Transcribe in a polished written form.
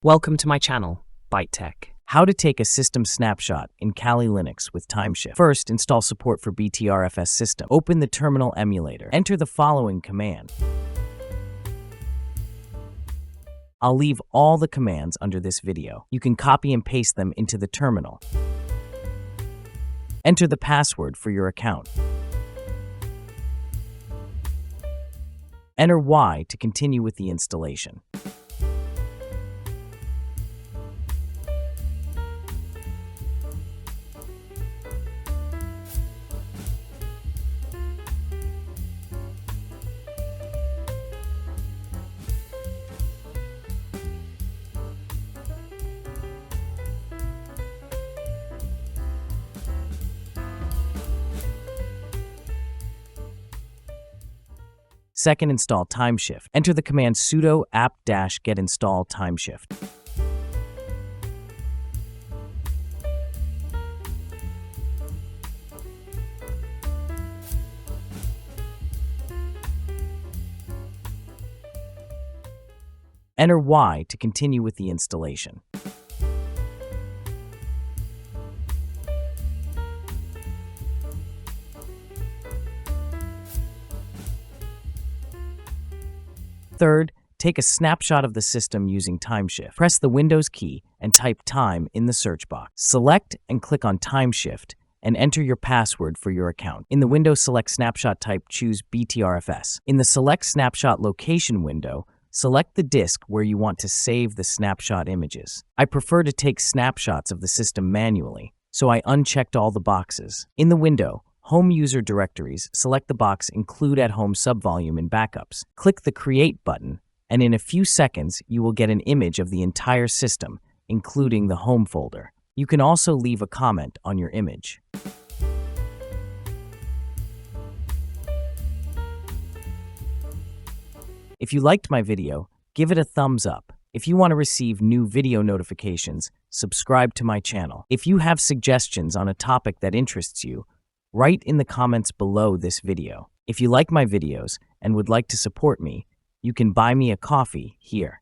Welcome to my channel, Btech. How to take a system snapshot in Kali Linux with Timeshift. First, install support for Btrfs system. Open the terminal emulator. Enter the following command. I'll leave all the commands under this video. You can copy and paste them into the terminal. Enter the password for your account. Enter Y to continue with the installation. Second, install Timeshift. Enter the command sudo apt-get install Timeshift. Enter Y to continue with the installation. Third, take a snapshot of the system using Timeshift. Press the Windows key and type time in the search box. Select and click on Timeshift and enter your password for your account. In the Windows Select Snapshot type, choose Btrfs. In the Select Snapshot Location window, select the disk where you want to save the snapshot images. I prefer to take snapshots of the system manually, so I unchecked all the boxes. In the window, Home User Directories, select the box Include at Home Subvolume in Backups. Click the Create button, and in a few seconds, you will get an image of the entire system, including the Home folder. You can also leave a comment on your image. If you liked my video, give it a thumbs up. If you want to receive new video notifications, subscribe to my channel. If you have suggestions on a topic that interests you, write in the comments below this video. If you like my videos and would like to support me, you can buy me a coffee here.